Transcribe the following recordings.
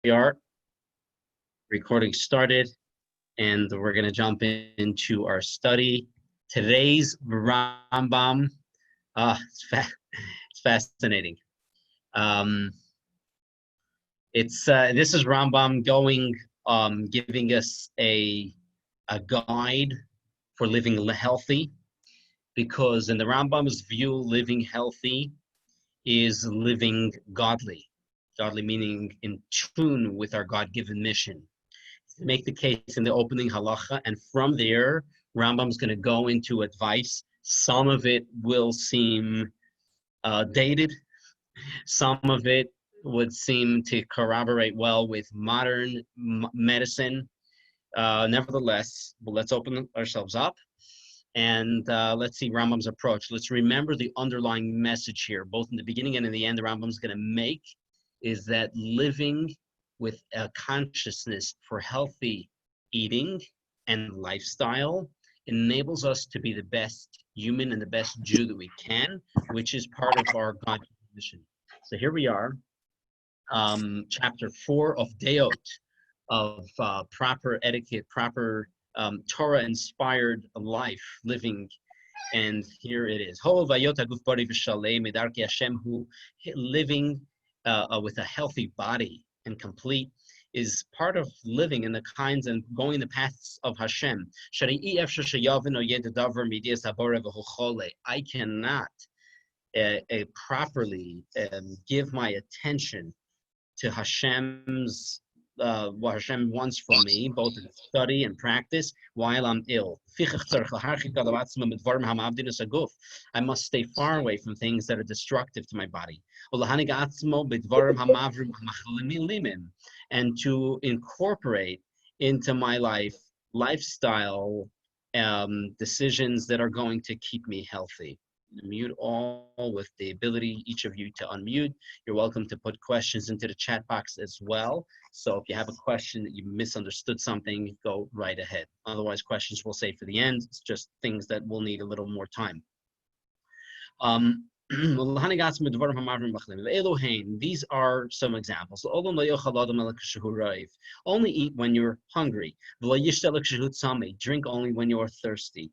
we are. Recording started, and we're going to jump into our study. Today's Rambam, it's fascinating. Um, this is Rambam giving us a guide for living healthy, because in the Rambam's view, living healthy is living godly. Godly meaning in tune with our God-given mission. Make the case in the opening halacha, and from there, Rambam's going to go into advice. Some of it will seem dated. Some of it would seem to corroborate well with modern medicine. Nevertheless, let's open ourselves up and let's see Rambam's approach. Let's remember the underlying message here, both in the beginning and in the end. The Rambam's going to make is that living with a consciousness for healthy eating and lifestyle enables us to be the best human and the best Jew that we can, which is part of our God mission. So here we are, chapter 4 of Deot, of proper etiquette, proper Torah-inspired life living. And here it is. Living with a healthy body and complete is part of living in the kinds and going the paths of Hashem. I cannot properly give my attention to Hashem's what Hashem wants from me, both in study and practice, while I'm ill. I must stay far away from things that are destructive to my body. And to incorporate into my lifestyle decisions that are going to keep me healthy. Mute all with the ability, each of you, to unmute. You're welcome to put questions into the chat box as well. So if you have a question that you misunderstood something, go right ahead. Otherwise, questions we'll save for the end. It's just things that will need a little more time. These are some examples. Only eat when you're hungry. Drink only when you're thirsty.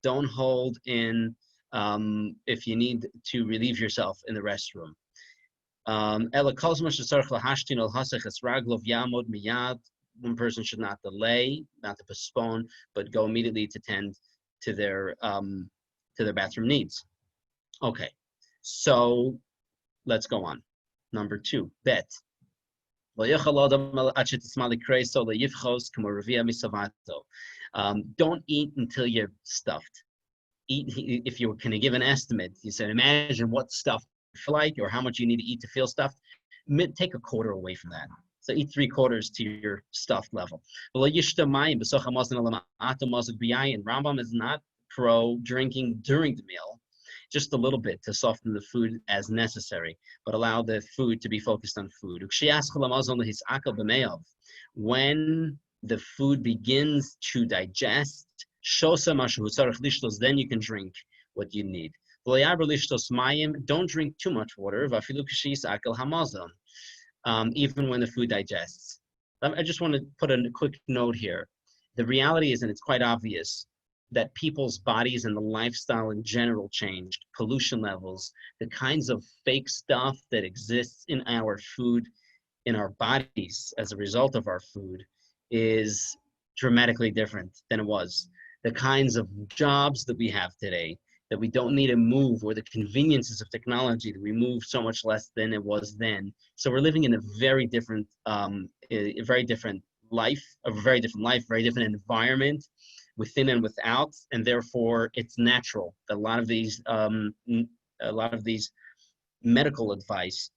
Don't hold in if you need to relieve yourself in the restroom. One person should not delay, not to postpone, but go immediately to tend to their bathroom needs. Okay, so let's go on. Number 2, bet. Don't eat until you're stuffed. Eat if you can give an estimate. You said, imagine what stuff you feel like or how much you need to eat to feel stuffed. Take a quarter away from that. So eat 3/4 to your stuffed level. And Rambam is not pro drinking during the meal, just a little bit to soften the food as necessary, but allow the food to be focused on food. When the food begins to digest, then you can drink what you need. Don't drink too much water, even when the food digests. I just want to put a quick note here. The reality is, and it's quite obvious, that people's bodies and the lifestyle in general changed. Pollution levels, the kinds of fake stuff that exists in our food, in our bodies as a result of our food, is dramatically different than it was. The kinds of jobs that we have today, that we don't need to move, or the conveniences of technology, that we move so much less than it was then. So we're living in a very different life, very different environment, within and without, and therefore it's natural that a lot of these medical advice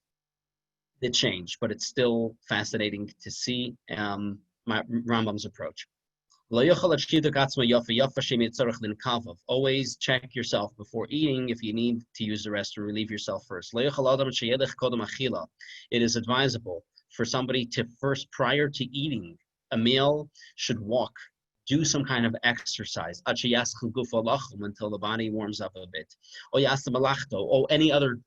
did change, but it's still fascinating to see Rambam's approach. Always check yourself before eating if you need to use the restroom, relieve yourself first. It is advisable for somebody to first, prior to eating a meal, should walk do some kind of exercise until the body warms up a bit, or any other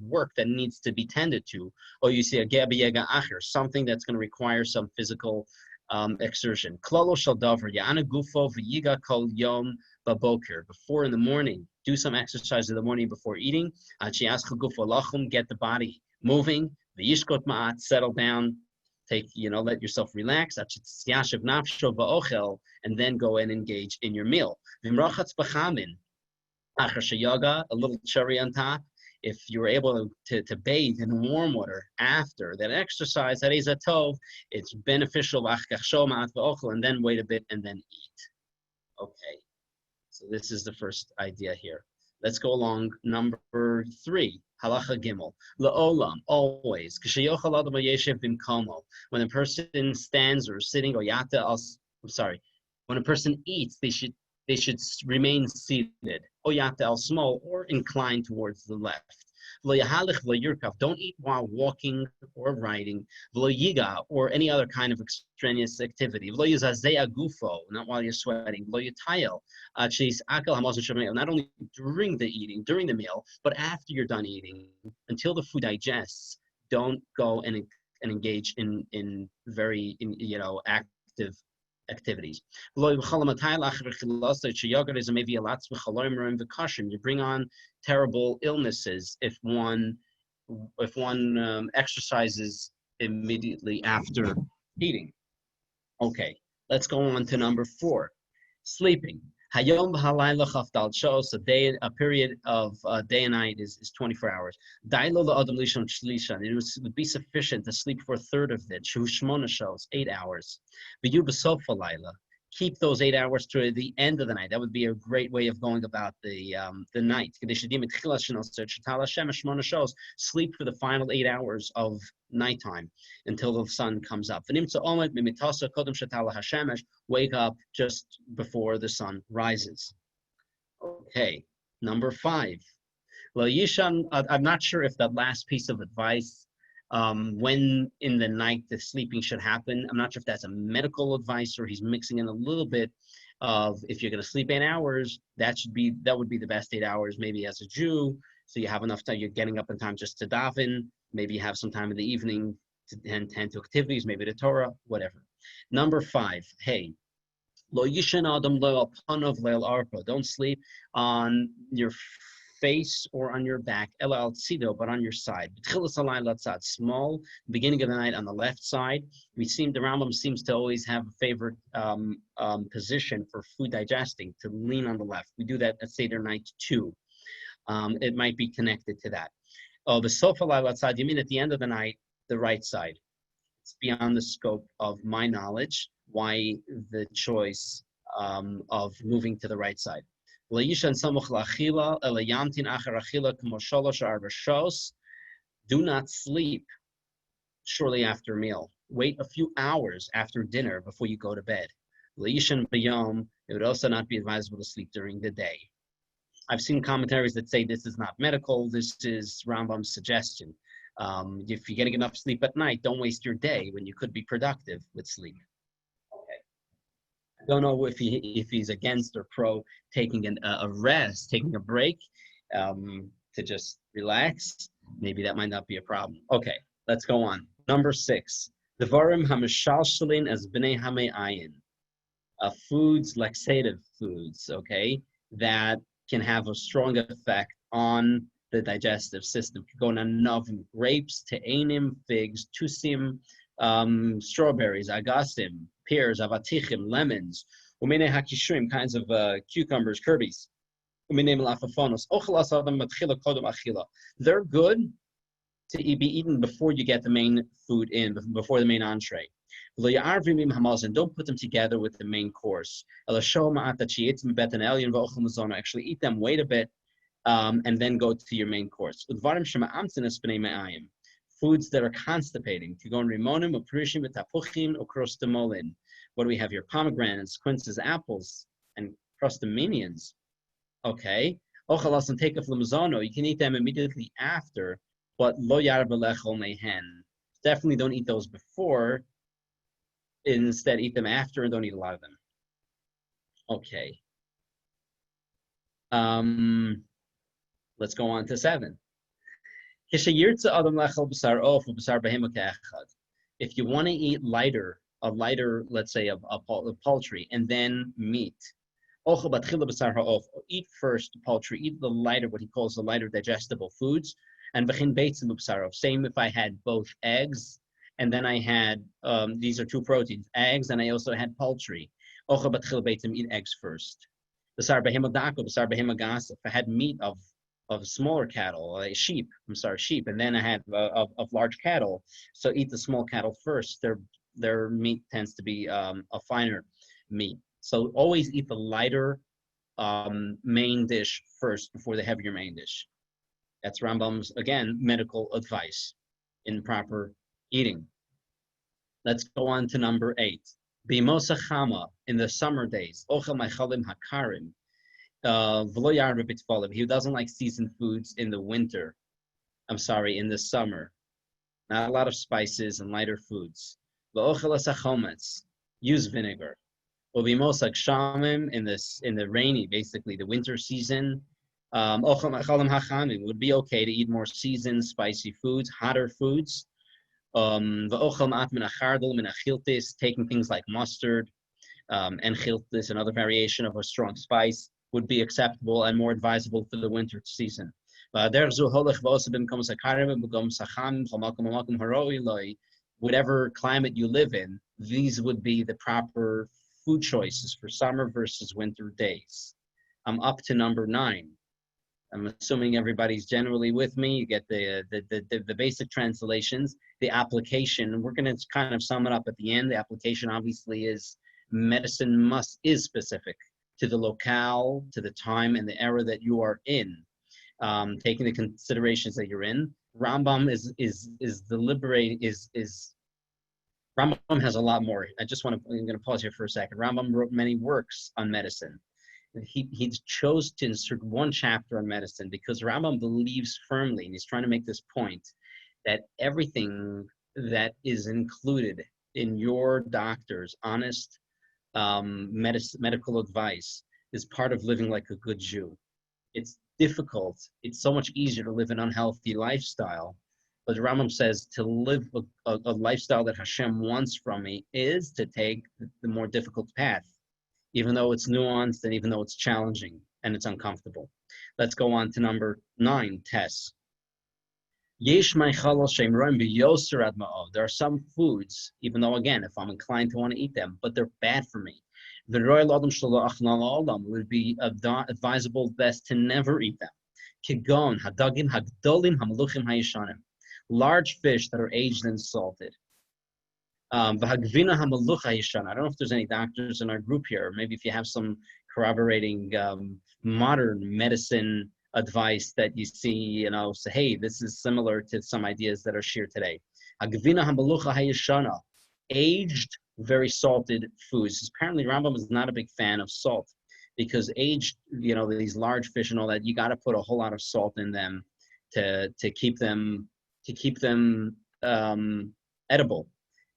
work that needs to be tended to, or you see a geba yega acher, something that's going to require some physical exertion. Klalo shel davar yana gufo v'yiga kol yom baboker. Before in the morning, do some exercise in the morning before eating. Get the body moving. V'yishkot ma'at, settle down. Let yourself relax, and then go and engage in your meal. A little cherry on top. If you're able to bathe in warm water after that exercise, that is a tov, it's beneficial, and then wait a bit and then eat. Okay, so this is the first idea here. Let's go along. Number 3, halacha gimel. La'olam, always. When a person stands or sitting, or when a person eats, they should remain seated. Oyata al small, or inclined towards the left. Don't eat while walking or riding, or any other kind of extraneous activity. Not while you're sweating. Not only during the meal, but after you're done eating, until the food digests. Don't go and engage in very active activities. You bring on terrible illnesses if one exercises immediately after eating. Okay, let's go on to number 4, sleeping. Hayom v'halayla chafdal shos, a period of day and night is 24 hours. Dailo la'adam lishon shlishan, it would be sufficient to sleep for a third of it. Shu shmona shos, 8 hours. V'yu b'sof halayla, keep those 8 hours to the end of the night. That would be a great way of going about the night. Sleep for the final 8 hours of nighttime until the sun comes up. Wake up just before the sun rises. Okay, number 5. I'm not sure if that last piece of advice, when in the night the sleeping should happen, I'm not sure if that's a medical advice or he's mixing in a little bit of, if you're going to sleep 8 hours, that would be the best 8 hours, maybe as a Jew, so you have enough time, you're getting up in time just to daven, maybe you have some time in the evening to tend to activities, maybe the Torah, whatever. Number 5, hey, don't sleep on your face or on your back, but on your side. Small, beginning of the night on the left side. The Rambam seems to always have a favorite position for food digesting, to lean on the left. We do that at Seder night too. It might be connected to that. Oh, the sofa outside, you mean at the end of the night, the right side. It's beyond the scope of my knowledge why the choice of moving to the right side. Do not sleep shortly after a meal. Wait a few hours after dinner before you go to bed. It would also not be advisable to sleep during the day. I've seen commentaries that say this is not medical, this is Rambam's suggestion. If you're getting enough sleep at night, don't waste your day when you could be productive with sleep. I don't know if he's against or pro taking a rest, taking a break to just relax. Maybe that might not be a problem. Okay, let's go on. Number 6, Devarim Hamishalshalin as B'nei Hame'ayin. Foods, laxative foods, okay, that can have a strong effect on the digestive system. Going on novim, grapes, te'enim, figs, tusim, strawberries, agasim, pears, avatichim, lemons, umene hakishrim, kinds of cucumbers, kirbies, umene malafafonos. Ochalas adam matchila kodom achila. They're good to be eaten before you get the main food in, before the main entree. Don't put them together with the main course. Actually eat them, wait a bit, and then go to your main course. Foods that are constipating. What do we have here? Pomegranates, quinces, apples, and crustaminians. Okay. You can eat them immediately after, but definitely don't eat those before. Instead, eat them after and don't eat a lot of them. Okay. Let's go on to 7. If you want to eat a lighter, let's say, of poultry, and then meat. Eat first poultry, eat the lighter, what he calls the lighter digestible foods, and same if I had both eggs, and then I had, these are 2 proteins, eggs, and I also had poultry. Eat eggs first. If I had meat of smaller cattle, sheep, and then I had of large cattle, so eat the small cattle first. Their meat tends to be a finer meat. So always eat the lighter main dish first before the heavier main dish. That's Rambam's, again, medical advice in proper eating. Let's go on to number 8. Bimosa chama, in the summer days, ochel machalim hakarim, he doesn't like seasoned foods in the winter. In the summer. Not a lot of spices and lighter foods. Use vinegar. In the rainy, basically the winter season, it would be okay to eat more seasoned, spicy foods, hotter foods. Taking things like mustard and chiltis, another variation of a strong spice, would be acceptable and more advisable for the winter season. Whatever climate you live in, these would be the proper food choices for summer versus winter days. I'm up to number 9. I'm assuming everybody's generally with me. You get the basic translations, the application. We're going to kind of sum it up at the end. The application obviously is medicine is specific to the locale, to the time and the era that you are in, taking the considerations that you're in. Rambam Rambam has a lot more. I'm going to pause here for a second. Rambam wrote many works on medicine. He chose to insert one chapter on medicine because Rambam believes firmly, and he's trying to make this point, that everything that is included in your doctor's honest medical advice is part of living like a good Jew. It's difficult. It's so much easier to live an unhealthy lifestyle. But Rambam says to live a lifestyle that Hashem wants from me is to take the more difficult path, even though it's nuanced and even though it's challenging and it's uncomfortable. Let's go on to number 9, Tess. There are some foods, even though, again, if I'm inclined to want to eat them, but they're bad for me. It would be advisable best to never eat them. Kigon, hadagim, hagdolim, hamluchim, hayishanim. Large fish that are aged and salted. I don't know if there's any doctors in our group here. Maybe if you have some corroborating modern medicine advice that you see, say, hey, this is similar to some ideas that are shared today. Aged, very salted foods. Apparently, Rambam is not a big fan of salt because aged, these large fish and all that, you got to put a whole lot of salt in them to keep them edible.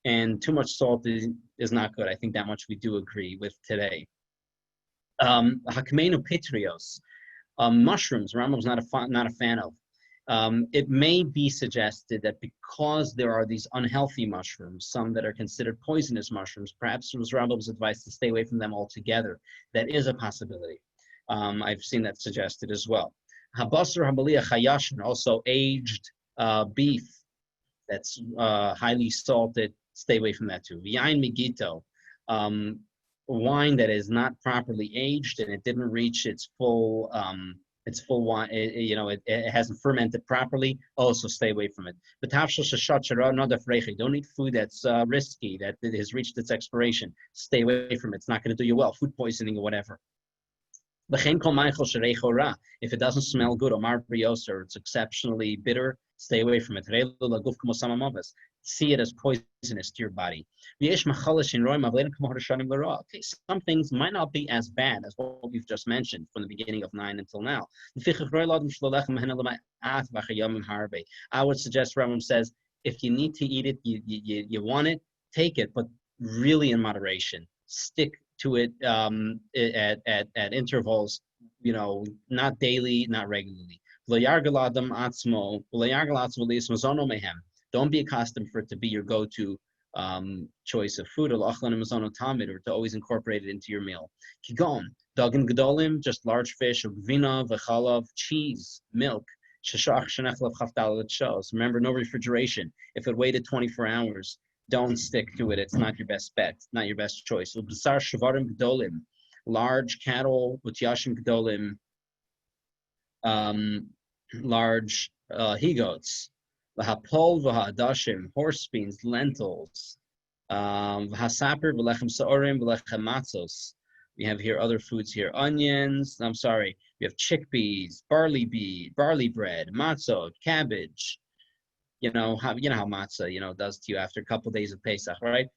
And too much salt is not good. I think that much we do agree with today. Hakmeinu pitrios, mushrooms. Rambam's not a fan of. It may be suggested that because there are these unhealthy mushrooms, some that are considered poisonous mushrooms, perhaps it was Rambam's advice to stay away from them altogether. That is a possibility. I've seen that suggested as well. Habasar habaliyah chayashin, also aged beef that's highly salted. Stay away from that too. V'yain migito, wine that is not properly aged and it didn't reach its full wine. It hasn't fermented properly. Also, stay away from it. Don't eat food that's risky, that it has reached its expiration. Stay away from it. It's not going to do you well. Food poisoning or whatever. If it doesn't smell good, or it's exceptionally bitter, stay away from it. See it as poisonous to your body. Okay, some things might not be as bad as what we've just mentioned from the beginning of 9 until now. I would suggest, Rambam says, if you need to eat it, you want it, take it, but really in moderation. Stick to it at intervals, not daily, not regularly. Don't be accustomed for it to be your go-to choice of food, or to always incorporate it into your meal. Kigon, dagin gedolim, just large fish, gvina, v'chalav, cheese, milk. Remember, no refrigeration. If it waited 24 hours, don't stick to it. It's not your best bet. It's not your best choice. Large cattle, utyashim gedolim, large he-goats, v'hapol v'ha'adashim, horse beans, lentils, v'hasaper v'lechem sa'orim v'lechem matzos. We have here other foods here, onions. I'm sorry, we have chickpeas, barley bread, matzah, cabbage. You know how matzah does to you after a couple of days of Pesach, right?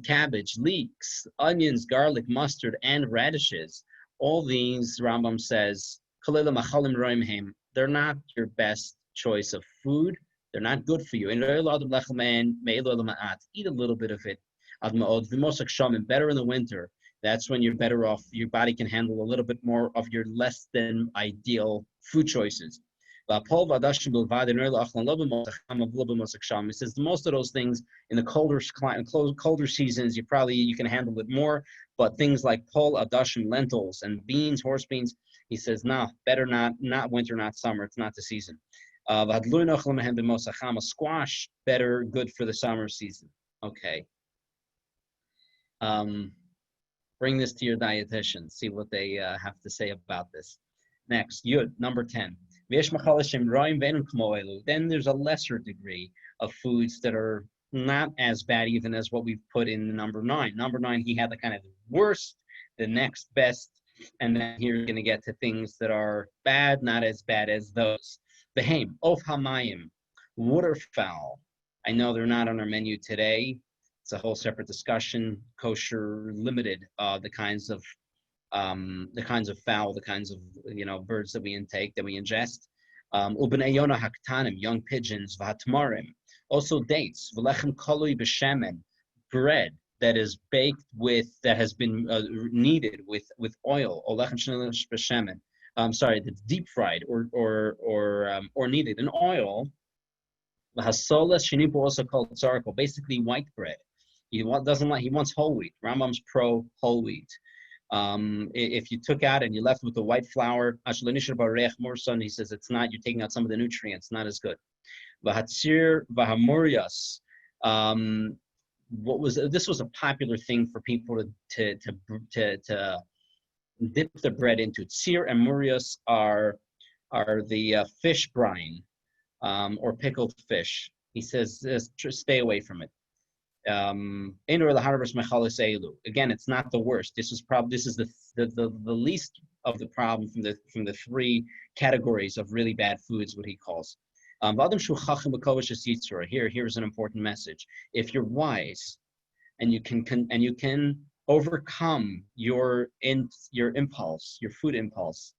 Cabbage, leeks, onions, garlic, mustard, and radishes. All these, Rambam says, they're not your best choice of food. They're not good for you. Eat a little bit of it. Better in the winter. That's when you're better off. Your body can handle a little bit more of your less than ideal food choices. He says most of those things in the colder seasons, you can handle it more. But things like pol, adashim, lentils, and beans, horse beans, he says, better not winter, not summer. It's not the season. Squash, better, good for the summer season. Okay. Bring this to your dietitian. See what they have to say about this. Next, Yud, number 10. Then there's a lesser degree of foods that are not as bad even as what we've put in number 9. Number 9, he had the kind of worst, the next best, and then here you're going to get to things that are bad, not as bad as those. Behem, of hamayim, waterfowl. I know they're not on our menu today. It's a whole separate discussion. Kosher limited the kinds of fowl, the kinds of birds that we ingest. Ubnei yona haktanim, young pigeons, v'hatmarim. Also dates, v'lechem kolui b'shemen, bread that is baked with, that has been kneaded with oil. Or lechem shenish b'shemen. That's deep fried or kneaded in oil. V'hasolas shenipo, also called tzarko, basically white bread. He wants whole wheat. Rambam's pro whole wheat. If you took out and you left with the white flour, he says it's not, you're taking out some of the nutrients, not as good. Vahatzir vahamurias. This was a popular thing for people to dip the bread into. Tzir and murias are the fish brine, or pickled fish. He says stay away from it. Again, it's not the worst. This is the least of the problem from the 3 categories of really bad foods, what he calls. Here's an important message. If you're wise and you can overcome your impulse, your food impulse,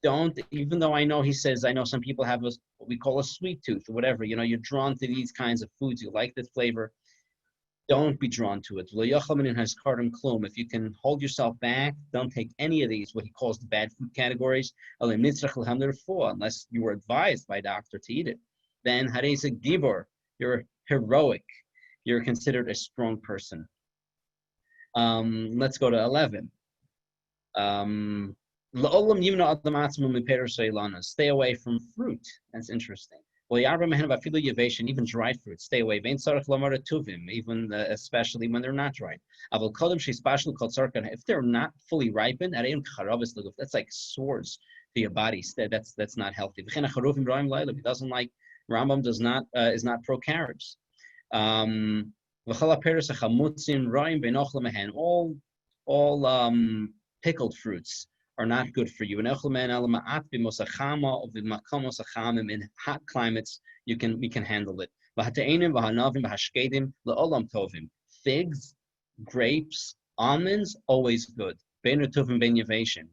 don't, even though I know some people have what we call a sweet tooth or whatever, you're drawn to these kinds of foods, you like the flavor, don't be drawn to it. If you can hold yourself back, don't take any of these, what he calls the bad food categories, unless you were advised by a doctor to eat it. Then hareza gibor, you're heroic, you're considered a strong person. Let's go to 11. Stay away from fruit. That's interesting. Even dried fruit, stay away. Even especially when they're not dried. If they're not fully ripened, that's like swords to your body. That's not healthy. He doesn't like, Rambam is not pro carrots. All pickled fruits are not good for you. In hot climates, we can handle it. Figs, grapes, almonds, always good.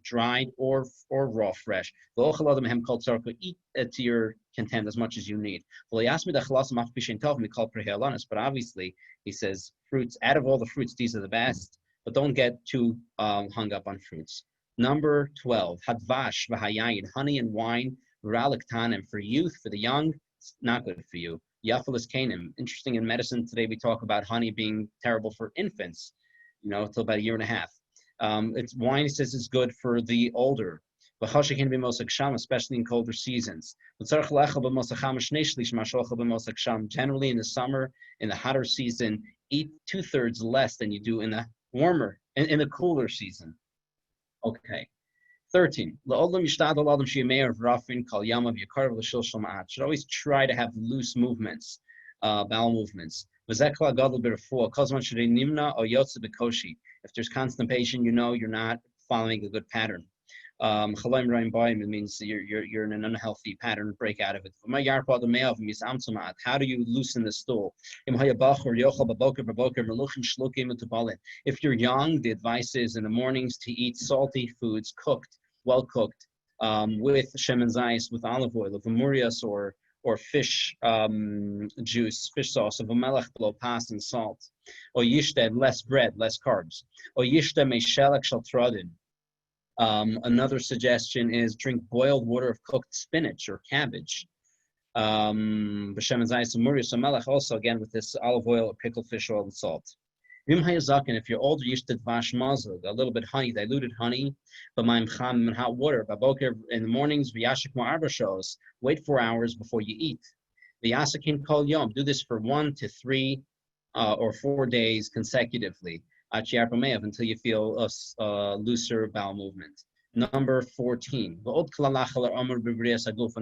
Dried or raw, fresh. Eat to your content as much as you need. But obviously, he says fruits. Out of all the fruits, these are the best, but don't get too hung up on fruits. Number 12, hadvash v'hayayin, honey and wine, ralaktanim, for youth, for the young, it's not good for you. Yafalis kanim, interesting in medicine today we talk about honey being terrible for infants, till about a year and a half. It's wine, says, is good for the older. Especially in colder seasons. Generally in the summer, in the hotter season, eat 2/3 less than you do in the warmer, in the cooler season. Okay. 13. Should always try to have loose movements, bowel movements. If there's constipation, you're not following a good pattern. It means you're in an unhealthy pattern, break out of it. How do you loosen the stool? If you're young, the advice is in the mornings to eat salty foods, cooked, well cooked, with shemen zayis, with olive oil, of amurias or fish juice, fish sauce, of melech below pas and salt. Or yishted, less bread, less carbs. Or yishted meishelek shel trodin. Another suggestion is drink boiled water of cooked spinach or cabbage. Also, again, with this olive oil or pickled fish oil and salt. If you're older, you should dvash mazog, a little bit honey, diluted honey, but in hot water. In the mornings, wait 4 hours before you eat. V'yasakin kol yom, do this for 1 to 3 or 4 days consecutively. Until you feel a looser bowel movement. Number 14.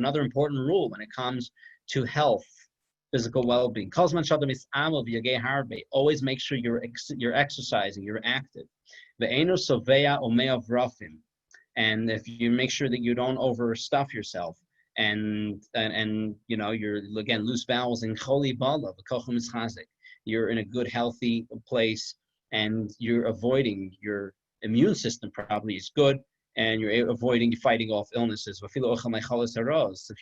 Another important rule when it comes to health, physical well-being. Always make sure you're exercising, you're active. And if you make sure that you don't overstuff yourself, and you're again loose bowels in choli bala, you're in a good healthy place. And you're avoiding, your immune system probably is good, and you're fighting off illnesses. If you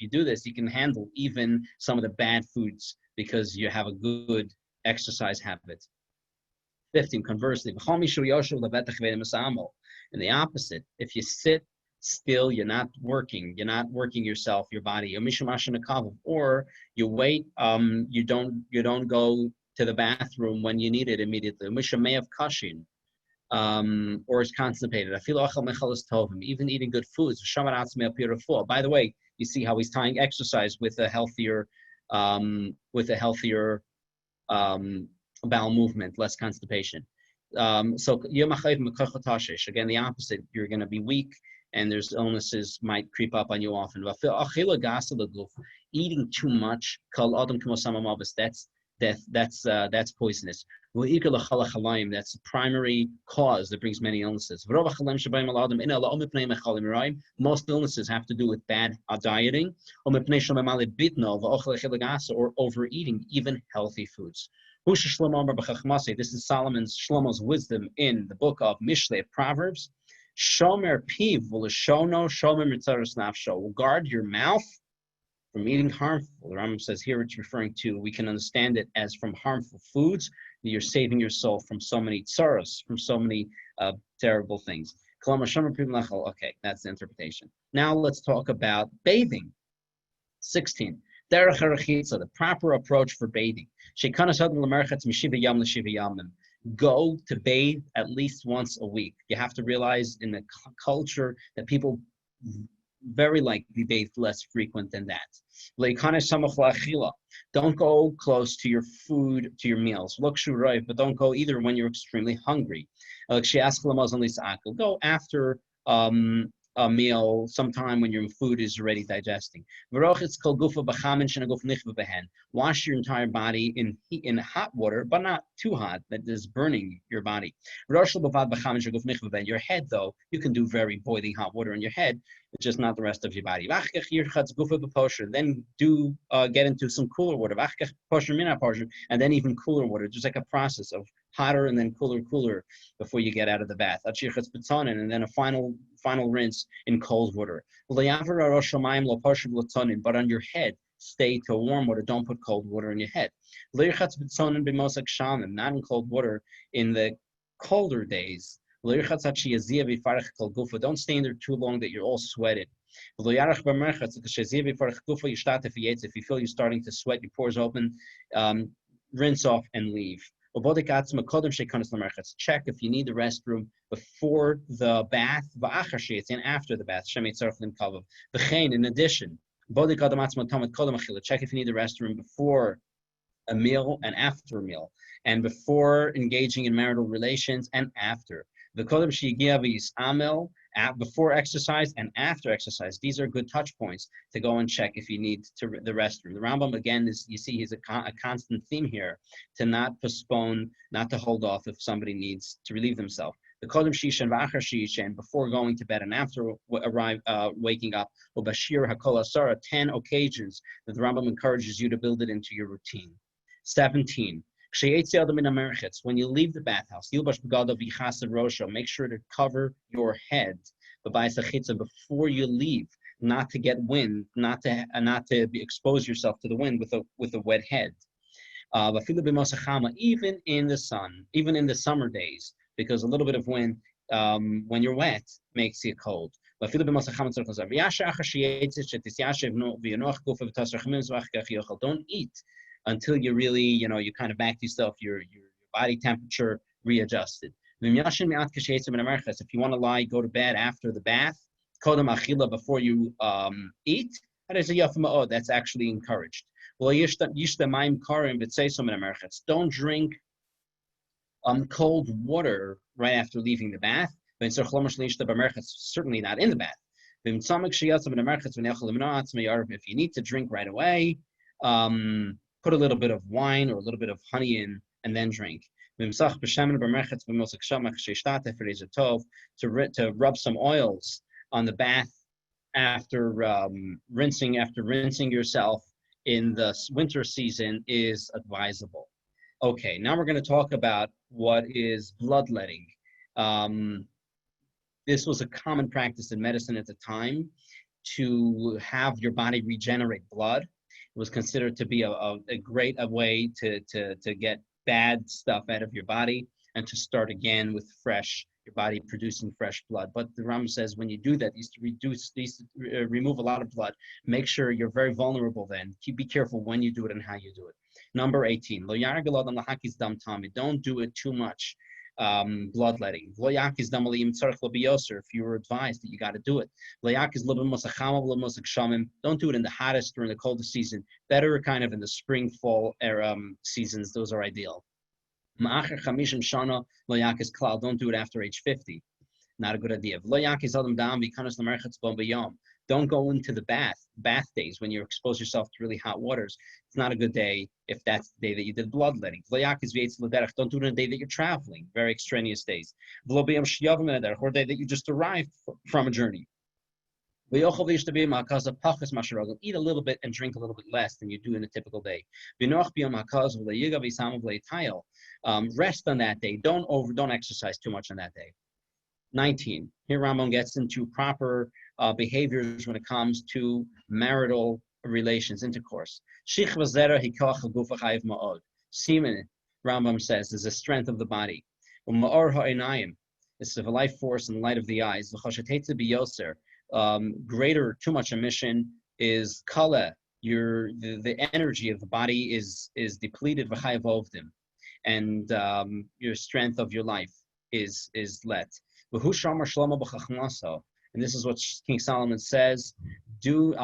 do this, you can handle even some of the bad foods because you have a good exercise habit. 15, conversely, in the opposite, if you sit still, you're not working yourself, your body, or you wait, you don't go to the bathroom when you need it immediately. Or is constipated. Even eating good foods. By the way, you see how he's tying exercise with a healthier bowel movement, less constipation. So again, the opposite. You're going to be weak, and there's illnesses might creep up on you often. Eating too much, that's poisonous. That's the primary cause that brings many illnesses. Most illnesses have to do with bad dieting or overeating even healthy foods. This is Shlomo's wisdom in the book of Mishlei, Proverbs. Shomer piv v'lashono shomer mitzaros nafsho. Guard your mouth from eating harmful. The Rambam says here it's referring to, we can understand it as from harmful foods. You're saving your soul from so many tsaros, from so many terrible things. Okay, that's the interpretation. Now let's talk about bathing. 16. The proper approach for bathing. Go to bathe at least once a week. You have to realize in the culture that people very likely bathe less frequent than that. Don't go close to your food, to your meals. But don't go either when you're extremely hungry. Go after a meal sometime when your food is already digesting. Wash your entire body in hot water, but not too hot that is burning your body. Your head, though, you can do very boiling hot water in your head, it's just not the rest of your body. Then do get into some cooler water, and then even cooler water, just like a process of hotter and then cooler before you get out of the bath. And then a final rinse in cold water. But on your head, stay to warm water. Don't put cold water in your head. Not in cold water in the colder days. Don't stay in there too long that you're all sweated. If you feel you're starting to sweat, your pores open, rinse off and leave. Check if you need the restroom before the bath and after the bath. In addition, check if you need the restroom before a meal and after a meal, and before engaging in marital relations and after. Before exercise and after exercise. These are good touch points to go and check if you need the restroom. The Rambam, again, is, you see, he's a constant theme here, to not postpone, not to hold off if somebody needs to relieve themselves. The Kodem Shisha and V'achar Shisha, and before going to bed and after waking up, or Bashir HaKol Asara, 10 occasions that the Rambam encourages you to build it into your routine. 17. When you leave the bathhouse, make sure to cover your head before you leave, not to get wind, not to expose yourself to the wind with a wet head. Even in the sun, even in the summer days, because a little bit of wind when you're wet makes you cold. Don't eat until you really, you kind of back yourself, your body temperature readjusted. If you want to lie, go to bed after the bath, before you eat, that's actually encouraged. Don't drink cold water right after leaving the bath. Certainly not in the bath. If you need to drink right away, put a little bit of wine or a little bit of honey in and then drink. To rub some oils on the bath after rinsing yourself in the winter season is advisable. Okay, now we're going to talk about what is bloodletting. This was a common practice in medicine at the time, to have your body regenerate blood. It was considered to be a great way to get bad stuff out of your body and to start again with your body producing fresh blood. But the Ram says when you do that, remove a lot of blood. Make sure you're very vulnerable then. Be careful when you do it and how you do it. Number 18, don't do it too much. Bloodletting. If you were advised that you got to do it. Don't do it in the hottest or in the coldest season. Better kind of in the spring, fall seasons. Those are ideal. Don't do it after age 50. Not a good idea. Don't go into the bath days when you expose yourself to really hot waters. It's not a good day if that's the day that you did bloodletting. Don't do it on the day that you're traveling, very extraneous days. Or day that you just arrived from a journey. Eat a little bit and drink a little bit less than you do in a typical day. Rest on that day. Don't exercise too much on that day. 19. Here Rambam gets into proper behaviors when it comes to marital relations, intercourse. Semen, Rambam says, is the strength of the body. It's the life force and the light of the eyes. Greater, too much emission is kala. The energy of the body is depleted, and your strength of your life is let. And this is what King Solomon says: don't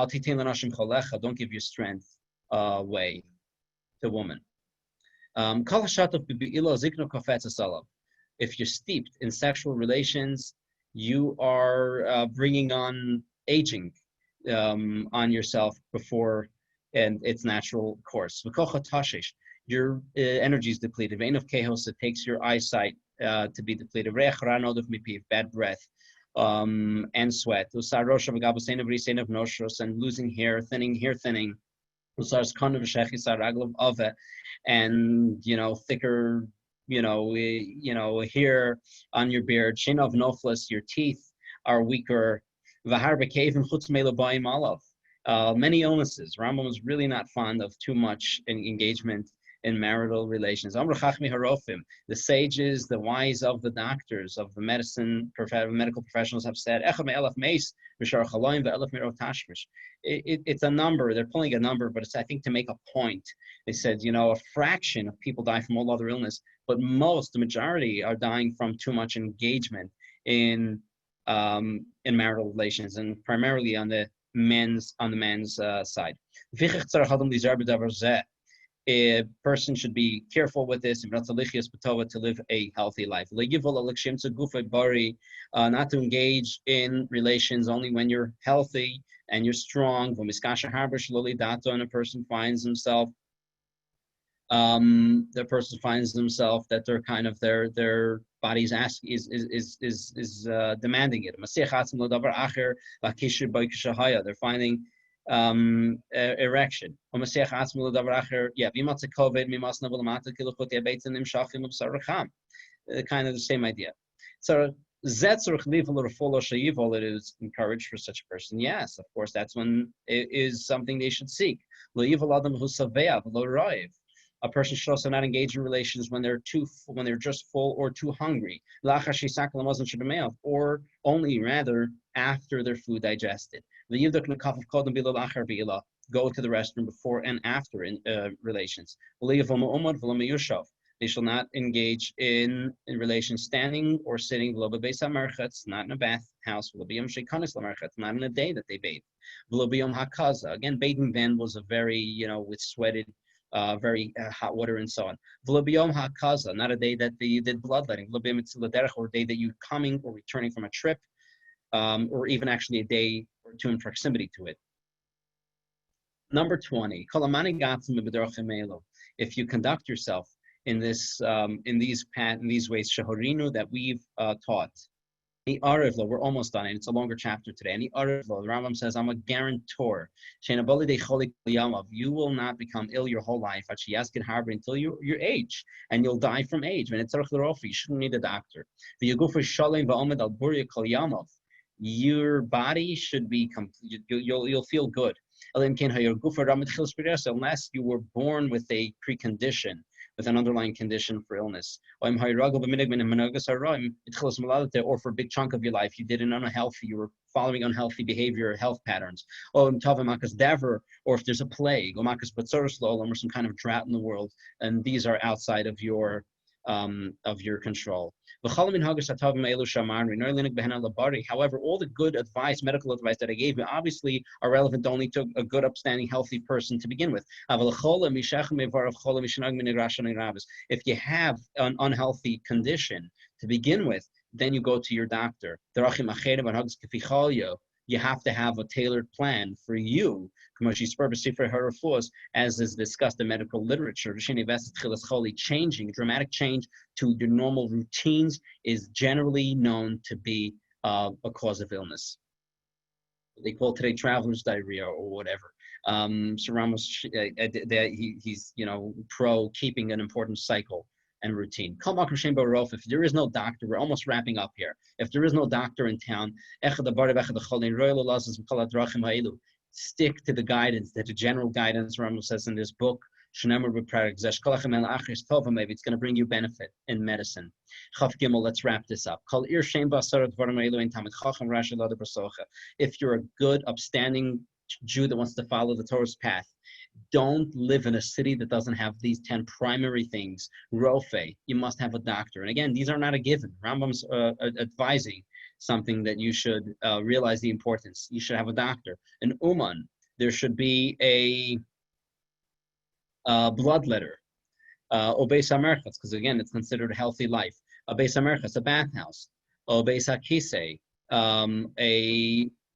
give your strength away to woman. If you're steeped in sexual relations, you are bringing on aging on yourself before and its natural course. Your energy is depleted. It takes your eyesight to be depleted. Bad breath and sweat. And losing hair, thinning. And thicker, hair on your beard. Your teeth are weaker. Many illnesses. Rambam was really not fond of too much engagement in marital relations. Amr Chachmi Harofim, the sages, the wise of the doctors, of the medical professionals have said, it's a number, they're pulling a number, but it's, I think, to make a point. They said, a fraction of people die from all other illness, but the majority are dying from too much engagement in marital relations, and primarily on the men's side. A person should be careful with this to live a healthy life. Not to engage in relations only when you're healthy and you're strong. And a person finds himself that they're kind of their body's demanding it. They're finding erection. Kind of the same idea. So it is encouraged for such a person. Yes, of course, that's when it is something they should seek. A person should also not engage in relations when they're just full or too hungry, or only rather after their food digested. Go to the restroom before and after in relations. They shall not engage in relations standing or sitting, not in a bathhouse, not in a day that they bathe. Again, bathing then was a very, with sweated, very hot water and so on. Not a day that they did bloodletting, or a day that you're coming or returning from a trip, or even actually a day or two in proximity to it. Number 20, if you conduct yourself in these ways, shahorinu, that we've taught. The Arivlo, we're almost done, and it's a longer chapter today. And the Arivlo, the Rambam says, I'm a guarantor. You will not become ill your whole life until your age, and you'll die from age. You shouldn't need a doctor. Your body should be complete. You'll feel good. Unless you were born with a precondition, with an underlying condition for illness. Or for a big chunk of your life, you were following unhealthy behavior or health patterns. Or if there's a plague, or some kind of drought in the world, and these are outside of your control. However, all the good advice, medical advice that I gave you, obviously are relevant only to a good, upstanding, healthy person to begin with. If you have an unhealthy condition to begin with, then you go to your doctor. You have to have a tailored plan for you, as is discussed in medical literature. Dramatic change to your normal routines is generally known to be a cause of illness. They call today traveler's diarrhea or whatever. So Ramos, he's pro keeping an important cycle and routine. If there is no doctor, we're almost wrapping up here. If there is no doctor in town, stick to the guidance, the general guidance Ramos says in this book. Maybe it's going to bring you benefit in medicine. Let's wrap this up. If you're a good, upstanding Jew that wants to follow the Torah's path, don't live in a city that doesn't have these 10 primary things. Rofe, you must have a doctor. And again, these are not a given. Rambam's advising something that you should realize the importance. You should have a doctor. An uman, there should be a bloodletter. Obeis HaMerchatz, because again, it's considered a healthy life. Obeis HaMerchatz, a bathhouse. Obeis HaKisei,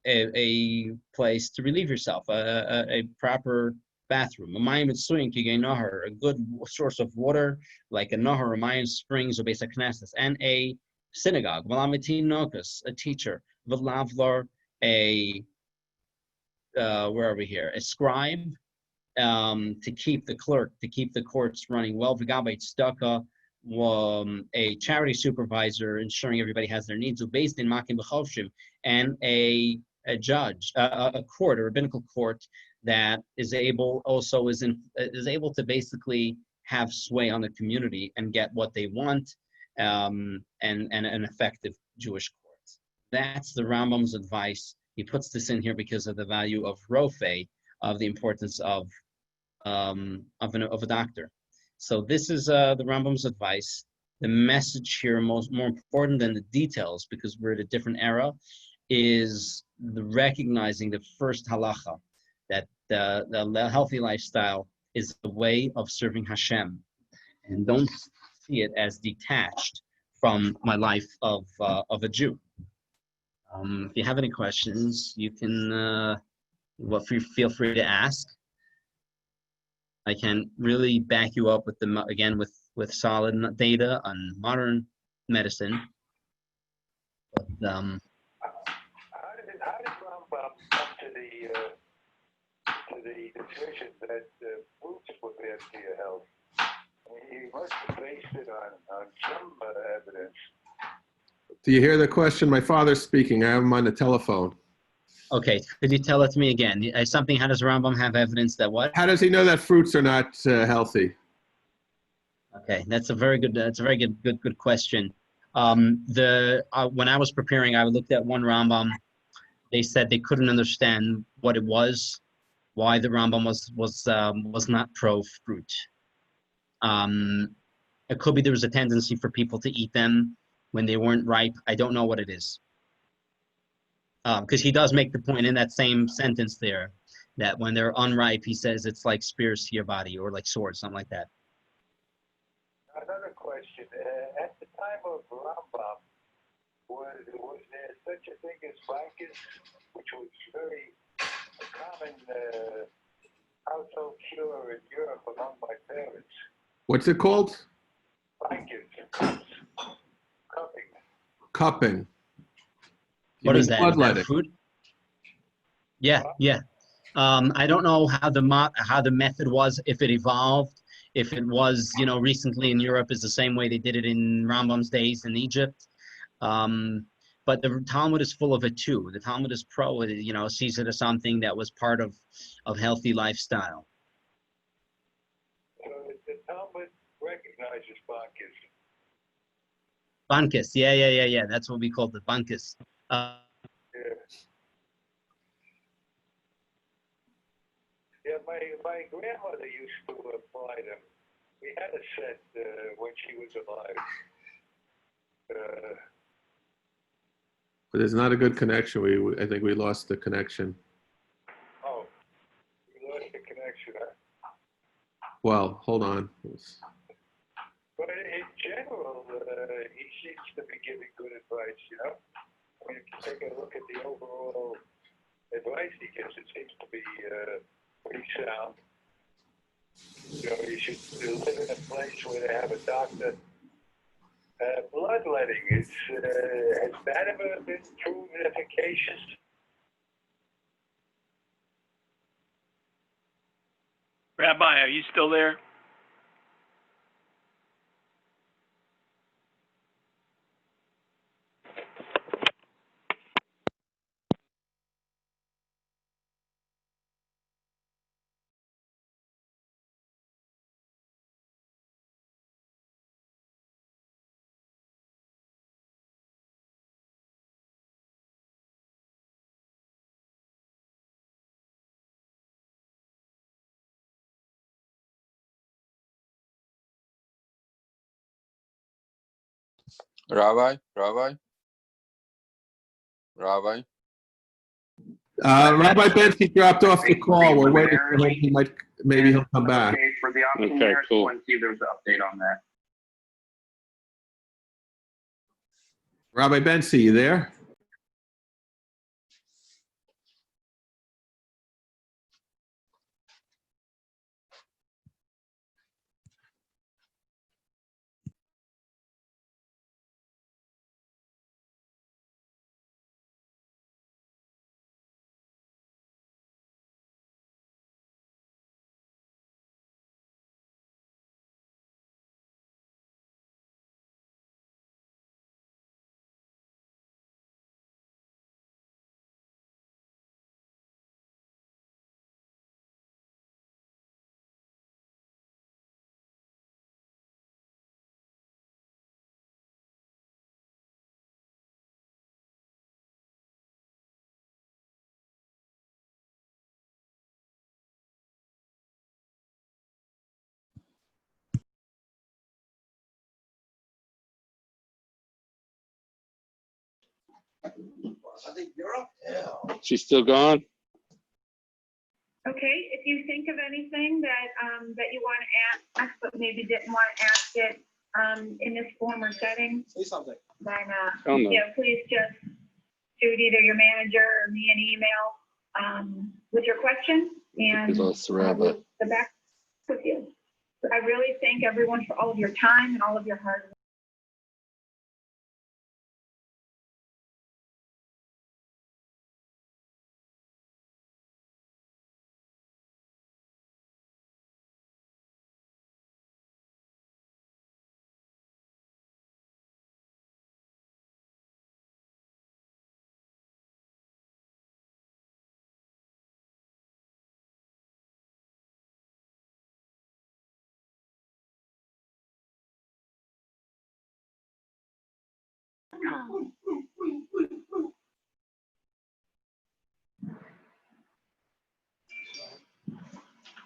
a place to relieve yourself, a proper bathroom. A mayim mitzuyin kigei nahar, a good source of water, like a nahar, a mayim springs, or Beis HaKnesses, and a synagogue. V'lamitin nokus, a teacher. V'lavlar, where are we here? A scribe, to keep the courts running well. V'gabay tzedakah, a charity supervisor, ensuring everybody has their needs. Based in makim b'chovshim, and a a judge, a court, a rabbinical court that is able to basically have sway on the community and get what they want, and an effective Jewish court. That's the Rambam's advice. He puts this in here because of the value of Rofe, of the importance of a doctor. So this is the Rambam's advice. The message here, more important than the details, because we're at a different era, is the recognizing the first halacha, that the healthy lifestyle is the way of serving Hashem, and don't see it as detached from my life of a Jew. If you have any questions, you can feel free to ask. I can really back you up with with solid data on modern medicine. But how did Rambam come to the decision that fruits were bad for your health? I mean, he must have based it on some evidence. Do you hear the question? My father's speaking. I have him on the telephone. Okay, could you tell it to me again? How does Rambam have evidence that what? How does he know that fruits are not healthy? Okay, that's a very good question. When I was preparing, I looked at one Rambam. They said they couldn't understand what it was, why the Rambam was not pro fruit. It could be there was a tendency for people to eat them when they weren't ripe. I don't know what it is. Because he does make the point in that same sentence there that when they're unripe, he says it's like spears to your body, or like swords, something like that. Another question. At the time of Rambam, was there such a thing as Vicus, which was very common household cure in Europe among my parents? What's it called? Vicus, cupping. Cupping. What is that? Bloodletting. Is that food? Yeah. I don't know how the method was, if it evolved, if it was, recently in Europe is the same way they did it in Rambam's days in Egypt. But the Talmud is full of it too. The Talmud is sees it as something that was part of healthy lifestyle. So the Talmud recognizes Bacchus. Bankus, yeah. That's what we call the bankus. Yeah, my grandmother used to apply them. We had a set when she was alive. But there's not a good connection. I think we lost the connection. Oh, we lost the connection, huh? Well, hold on. But in general, he seems to be giving good advice, I mean, if you take a look at the overall advice he gives, it seems to be pretty sound. You should live in a place where they have a doctor. Bloodletting, has that ever been proven efficacious? Rabbi, are you still there? Rabbi. Rabbi Bensky dropped off the call. We're waiting for him. Maybe he'll come back. Okay, for the option Okay, there, cool. so let's see if there's an update on that. Rabbi Bensky, you there? She's still gone? Okay, if you think of anything that, that you want to ask, but maybe didn't want to ask it, in this form or setting, Say something. then, Oh, no. please just shoot either your manager or me an email, with your question, and We lost the rabbi. we'll get back with you. But I really thank everyone for all of your time and all of your hard work.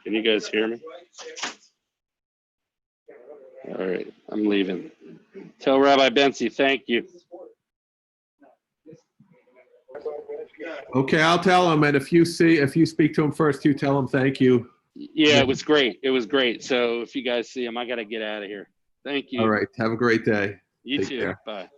Can you guys hear me? All right, I'm leaving. Tell Rabbi Bensy, thank you. Okay, I'll tell him, and if you speak to him first, you tell him thank you. Yeah, it was great. It was great. So if you guys see him, I got to get out of here. Thank you. All right, have a great day. You Take too. care. Bye.